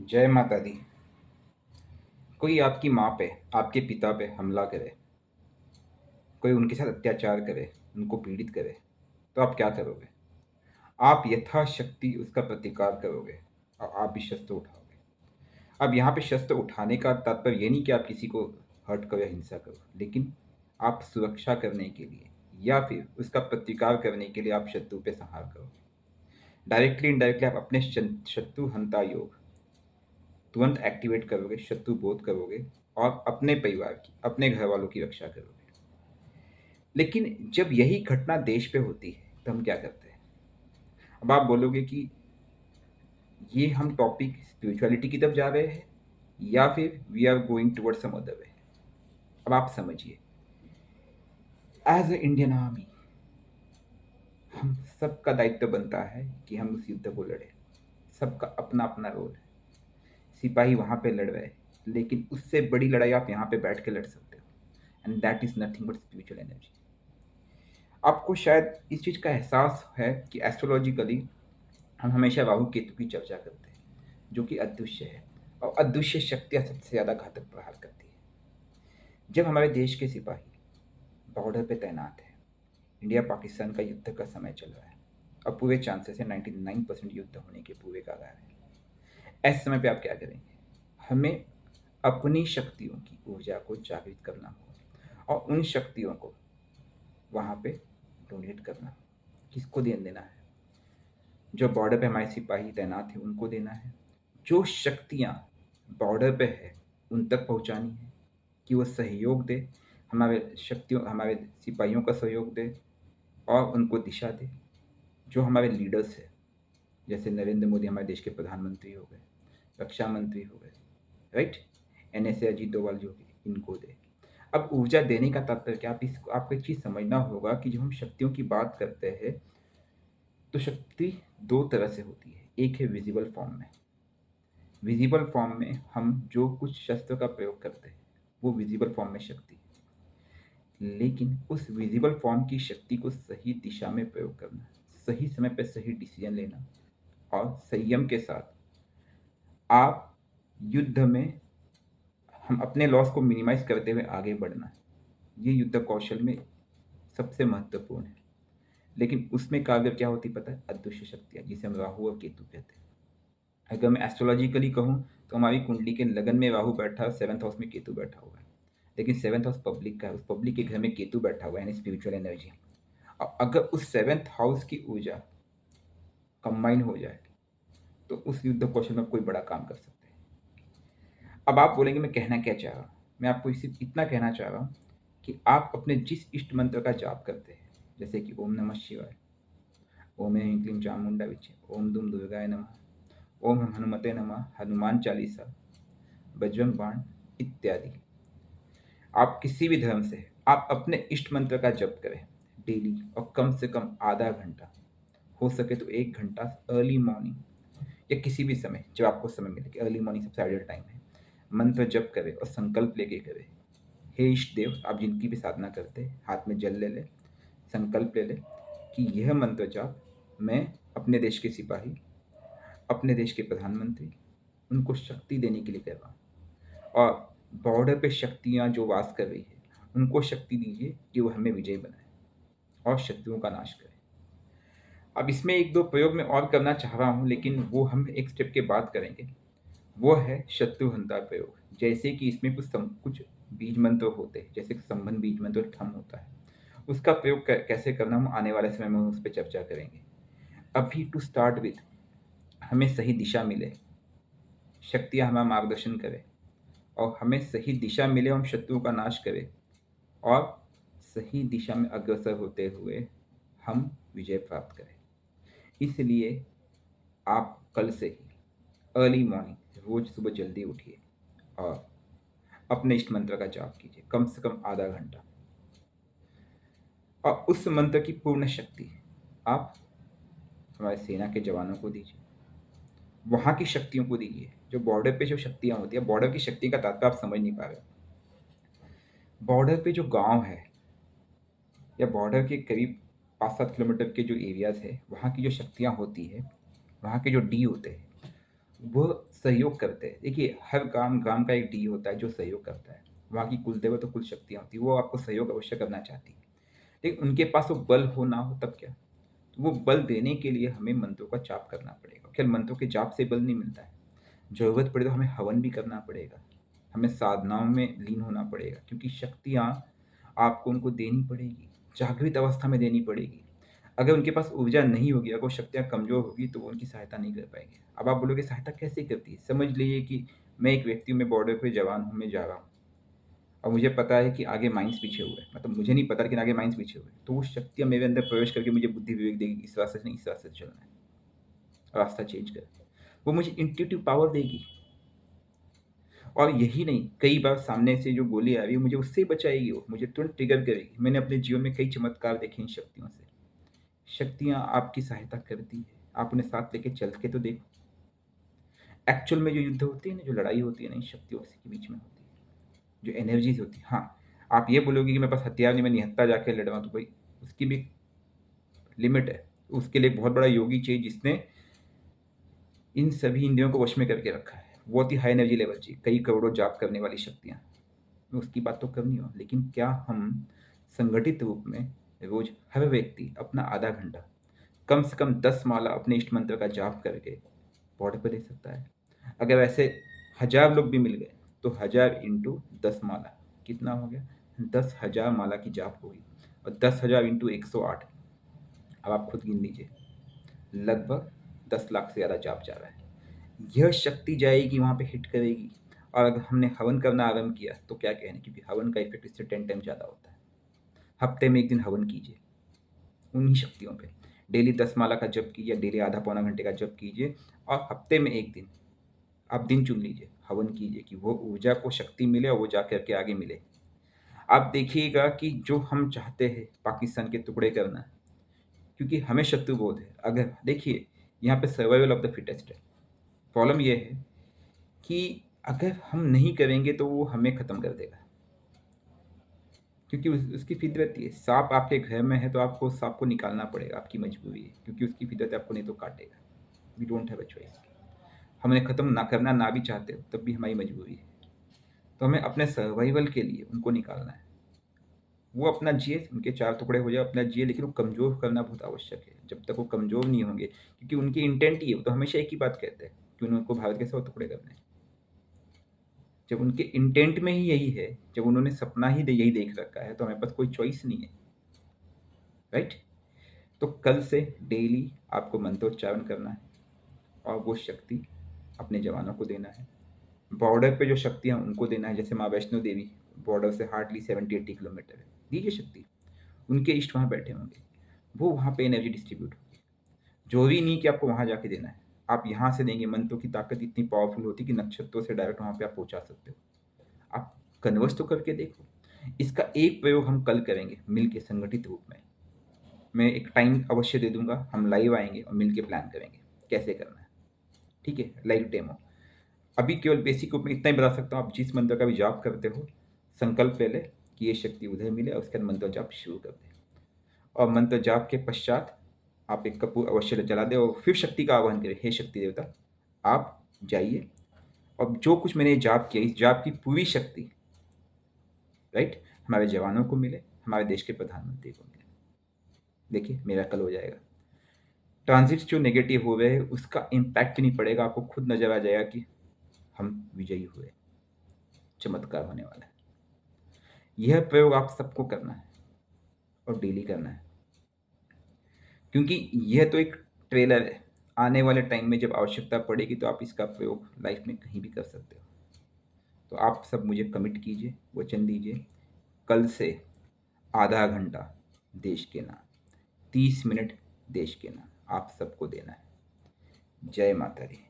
जय माता दी। कोई आपकी माँ पे, आपके पिता पे हमला करे, कोई उनके साथ अत्याचार करे, उनको पीड़ित करे, तो आप क्या करोगे? आप यथाशक्ति उसका प्रतिकार करोगे और आप भी शस्त्र उठाओगे। अब यहाँ पे शस्त्र उठाने का तात्पर्य ये नहीं कि आप किसी को हर्ट करो या हिंसा करो, लेकिन आप सुरक्षा करने के लिए या फिर उसका प्रतिकार करने के लिए आप शत्रु पे संहार करोगे। डायरेक्टली इनडायरेक्टली आप अपने शत्रु हंता योग तुरंत एक्टिवेट करोगे, शत्रु बोध करोगे और अपने परिवार की, अपने घर वालों की रक्षा करोगे। लेकिन जब यही घटना देश पे होती है तो हम क्या करते हैं? अब आप बोलोगे कि ये हम टॉपिक स्पिरिचुअलिटी की तरफ जा रहे हैं या फिर we are going toward some other way. अब आप समझिए, एज ए इंडियन आर्मी हम सबका दायित्व बनता है कि हम उस युद्ध को लड़ें। सबका अपना अपना रोल है। सिपाही वहाँ पे लड़ रहे हैं, लेकिन उससे बड़ी लड़ाई आप यहाँ पे बैठ के लड़ सकते हो, and that is nothing but spiritual energy. आपको शायद इस चीज़ का एहसास है कि एस्ट्रोलॉजिकली हम हमेशा राहु केतु की चर्चा करते हैं, जो कि अदृश्य है, और अदृश्य शक्तियाँ सबसे ज़्यादा घातक प्रहार करती है। जब हमारे देश के सिपाही बॉर्डर पे तैनात हैं, इंडिया पाकिस्तान का युद्ध का समय चल रहा है और पूरे चांसेस है 99% युद्ध होने के पूरे का है, ऐसे समय पे आप क्या करेंगे? हमें अपनी शक्तियों की ऊर्जा को जागृत करना होगा और उन शक्तियों को वहाँ पे डोनेट करना होगा। किसको देना है? जो बॉर्डर पे हमारे सिपाही तैनात हैं उनको देना है। जो शक्तियाँ बॉर्डर पे है उन तक पहुँचानी है कि वो सहयोग दे, हमारे सिपाहियों का सहयोग दे और उनको दिशा दे। जो हमारे लीडर्स हैं, जैसे नरेंद्र मोदी हमारे देश के प्रधानमंत्री हो गए, रक्षा मंत्री हो गए, राइट, NSA अजीत डोभाल जो कि इनको दे। अब ऊर्जा देने का तात्पर्य क्या? आपको एक चीज़ समझना होगा कि जब हम शक्तियों की बात करते हैं तो शक्ति दो तरह से होती है। एक है विजिबल फॉर्म में। विजिबल फॉर्म में हम जो कुछ शस्त्र का प्रयोग करते हैं वो विजिबल फॉर्म में शक्ति है। लेकिन उस विजिबल फॉर्म की शक्ति को सही दिशा में प्रयोग करना, सही समय पर सही डिसीजन लेना और संयम के साथ आप युद्ध में हम अपने लॉस को मिनिमाइज करते हुए आगे बढ़ना है, ये युद्ध कौशल में सबसे महत्वपूर्ण है। लेकिन उसमें कारगर क्या होती पता है? अदृश्य शक्तियाँ, जिसे हम राहु और केतु कहते हैं। अगर मैं एस्ट्रोलॉजिकली कहूँ तो हमारी कुंडली के लगन में राहु बैठा है, 7th हाउस में केतु बैठा हुआ है। लेकिन 7th हाउस पब्लिक का है, उस पब्लिक के घर में केतु बैठा हुआ है, यानी स्पिरिचुअल एनर्जी। और अगर उस 7th हाउस की ऊर्जा कंबाइन हो जाए तो उस युद्ध कौशल में कोई बड़ा काम कर सकते हैं। अब आप बोलेंगे मैं कहना क्या चाह रहा हूँ? मैं आपको सिर्फ इतना कहना चाह रहा हूँ कि आप अपने जिस इष्ट मंत्र का जाप करते हैं, जैसे कि ओम नमः शिवाय, ओम ऐं क्लीं चामुंडा विचे, ओम दुम दुर्गाय नमः, ओम हम हनुमते नमः, हनुमान चालीसा, बजरंग बाण इत्यादि, आप किसी भी धर्म से आप अपने इष्ट मंत्र का जप करें डेली, और कम से कम आधा घंटा, हो सके तो 1 घंटा अर्ली मॉर्निंग या किसी भी समय जब आपको समय मिले, कि अर्ली मॉर्निंग सबसे आइडियल टाइम है, मंत्र जप करें और संकल्प लेके करें। हे इष्ट देव, आप जिनकी भी साधना करते हैं, हाथ में जल ले लें, संकल्प ले लें कि यह मंत्र जाप मैं अपने देश के सिपाही, अपने देश के प्रधानमंत्री, उनको शक्ति देने के लिए कर रहा हूँ। और बॉर्डर पे शक्तियाँ जो वास कर रही है उनको शक्ति दीजिए कि वो हमें विजय बनाए और शत्रुओं का नाश करें। अब इसमें एक दो प्रयोग मैं और करना चाह रहा हूँ, लेकिन वो हम एक स्टेप के बाद करेंगे। वो है शत्रुहंता प्रयोग। जैसे कि इसमें कुछ बीज मंत्र होते हैं, जैसे कि संबंध बीज मंत्र और ठम होता है, उसका प्रयोग कैसे करना हम आने वाले समय में उस पर चर्चा करेंगे। अभी टू स्टार्ट विथ, हमें सही दिशा मिले, शक्तियाँ हमारा मार्गदर्शन करें और हमें सही दिशा मिले, हम शत्रुओं का नाश करें और सही दिशा में अग्रसर होते हुए हम विजय प्राप्त करें। इसलिए आप कल से ही अर्ली मॉर्निंग रोज सुबह जल्दी उठिए और अपने इष्ट मंत्र का जाप कीजिए, कम से कम आधा घंटा, और उस मंत्र की पूर्ण शक्ति आप हमारे सेना के जवानों को दीजिए, वहाँ की शक्तियों को दीजिए। जो बॉर्डर पे जो शक्तियाँ होती है, बॉर्डर की शक्ति का तात्पर्य आप समझ नहीं पा रहे। बॉर्डर पे जो गांव है या बॉर्डर के करीब 5-7 किलोमीटर के जो एरियाज है, वहाँ की जो शक्तियाँ होती है, वहाँ के जो डी होते हैं, वह सहयोग करते हैं। देखिए, हर गाँव का एक डी होता है जो सहयोग करता है। वहाँ की कुल देवता, कुल शक्तियाँ होती हैं, वो आपको सहयोग अवश्य करना चाहती हैं। लेकिन उनके पास वो बल हो ना हो तब क्या? तो वो बल देने के लिए हमें मंत्रों का जाप करना पड़ेगा। केवल मंत्रों के जाप से बल नहीं मिलता है। ज़रूरत पड़े तो हमें हवन भी करना पड़ेगा। हमें साधनाओं में लीन होना पड़ेगा, क्योंकि शक्तियाँ आपको उनको देनी पड़ेगी, जागृत अवस्था में देनी पड़ेगी। अगर उनके पास ऊर्जा नहीं होगी, अगर वो शक्तियाँ कमज़ोर होगी, तो वो उनकी सहायता नहीं कर पाएँगे। अब आप बोलोगे सहायता कैसे करती है? समझ लीजिए कि मैं एक व्यक्ति हूँ, मैं बॉर्डर पे जवान हूँ, मैं जा रहा हूँ और मुझे पता है कि आगे माइन्स बिछे हुए हैं। मतलब मुझे नहीं पता, लेकिन आगे माइन्स बिछे हुए हैं। तो वो शक्तियाँ मेरे अंदर प्रवेश करके मुझे बुद्धि विवेक देगी, इस रास्ते से नहीं, इस रास्ते से चलना है, रास्ता चेंज कर। वो मुझे इंट्यूटिव पावर देगी। और यही नहीं, कई बार सामने से जो गोली आ रही है, मुझे उससे ही बचाएगी, वो मुझे तुरंत ट्रिगर करेगी। मैंने अपने जीवन में कई चमत्कार देखे इन शक्तियों से। शक्तियाँ आपकी सहायता करती है, आप उन्हें साथ लेके चल के तो देखो। एक्चुअल में जो युद्ध होती है ना, जो लड़ाई होती है ना, इन शक्तियों के बीच में होती है, जो एनर्जीज होती है। हाँ, आप ये बोलोगे कि मेरे पास हथियार नहीं, मैं निहत्था जाके लड़ रहा हूँ, तो भाई उसकी भी लिमिट है। उसके लिए एक बहुत बड़ा योगी चाहिए जिसने इन सभी इंद्रियों को वश में करके रखा है। बहुत ही हाई एनर्जी लेवल चाहिए, कई करोड़ों जाप करने वाली शक्तियाँ। उसकी बात तो करनी हो, लेकिन क्या हम संगठित रूप में रोज हर व्यक्ति अपना आधा घंटा, कम से कम 10 माला अपने इष्ट मंत्र का जाप करके बॉर्डर पर दे सकता है? अगर ऐसे 1000 लोग भी मिल गए तो 1000 इंटू 10 माला कितना हो गया? 10,000 माला की जाप होगी। और 10,000 इंटू 108, अब आप खुद गिन लीजिए, लगभग 10 लाख से ज़्यादा जाप जा रहा है। यह शक्ति जाएगी वहाँ पे, हिट करेगी। और अगर हमने हवन करना आरंभ किया तो क्या कहने, क्योंकि हवन का इफेक्ट इससे 10 टाइम ज़्यादा होता है। हफ्ते में एक दिन हवन कीजिए उन्हीं शक्तियों पे। डेली 10 माला का जप कीजिए, डेली आधा पौना घंटे का जप कीजिए, और हफ्ते में एक दिन आप दिन चुन लीजिए, हवन कीजिए कि वो ऊर्जा को शक्ति मिले और वो जा करके आगे मिले। आप देखिएगा कि जो हम चाहते हैं पाकिस्तान के टुकड़े करना, क्योंकि हमें शत्रु बोध है। अगर देखिए, यहाँ पे सर्वाइवल ऑफ द फिटेस्ट है। प्रॉब्लम ये है कि अगर हम नहीं करेंगे तो वो हमें ख़त्म कर देगा, क्योंकि उसकी फितरत ही है। सांप आपके घर में है तो आपको सांप को निकालना पड़ेगा, आपकी मजबूरी है, क्योंकि उसकी फितरत है, आपको नहीं तो काटेगा। We don't have a choice. हमने ख़त्म ना करना ना भी चाहते हो तब भी हमारी मजबूरी है। तो हमें अपने सर्वाइवल के लिए उनको निकालना है। वो अपना जिए, उनके 4 टुकड़े हो जाए, अपना जिए, लेकिन वो कमज़ोर करना बहुत आवश्यक है। जब तक वो कमज़ोर नहीं होंगे, क्योंकि उनकी इंटेंट ही है, वो तो हमेशा एक ही बात कहते हैं कि उनको भारत के 100 टुकड़े करने हैं। जब उनके इंटेंट में ही यही है, जब उन्होंने सपना ही यही देख रखा है, तो हमारे पास कोई चॉइस नहीं है, राइट? तो कल से डेली आपको मंत्रोच्चारण करना है और वो शक्ति अपने जवानों को देना है। बॉर्डर पे जो शक्तियाँ उनको देना है, जैसे माँ वैष्णो देवी बॉर्डर से हार्डली 70-80 किलोमीटर है, दीजिए शक्ति। उनके इष्ट वहाँ बैठे होंगे, वो वहाँ पे एनर्जी डिस्ट्रीब्यूट होगी। जरूरी नहीं कि आपको वहाँ जाके देना है, आप यहाँ से देंगे। मंत्रों की ताकत इतनी पावरफुल होती है कि नक्षत्रों से डायरेक्ट वहाँ पे आप पहुँचा सकते हो। आप कन्वर्स तो करके देखो। इसका एक प्रयोग हम कल करेंगे मिल के, संगठित रूप में। मैं एक टाइम अवश्य दे दूंगा, हम लाइव आएंगे और मिल के प्लान करेंगे कैसे करना है, ठीक है? Live demo. अभी केवल बेसिक रूप में इतना ही बता सकता हूँ, आप जिस मंत्र का भी जाप करते हो, संकल्प ले ले कि ये शक्ति उधर मिले, और उसके बाद मंत्र जाप शुरू कर दे। और मंत्र जाप के पश्चात आप एक कपूर अवश्य जला दे और फिर शक्ति का आह्वान करें, हे शक्ति देवता आप जाइए, और जो कुछ मैंने जाप किया, इस जाप की पूरी शक्ति, राइट, हमारे जवानों को मिले, हमारे देश के प्रधानमंत्री को मिले। देखिए मेरा कल हो जाएगा। ट्रांजिट जो नेगेटिव हो गए हैं उसका इम्पैक्ट नहीं पड़ेगा, आपको खुद नजर आ जाएगा कि हम विजयी हुए, चमत्कार होने वाला है। यह प्रयोग आप सबको करना है और डेली करना है, क्योंकि यह तो एक ट्रेलर है। आने वाले टाइम में जब आवश्यकता पड़ेगी तो आप इसका प्रयोग लाइफ में कहीं भी कर सकते हो। तो आप सब मुझे कमिट कीजिए, वचन दीजिए, कल से आधा घंटा देश के नाम, 30 मिनट देश के नाम आप सबको देना है। जय माता दी।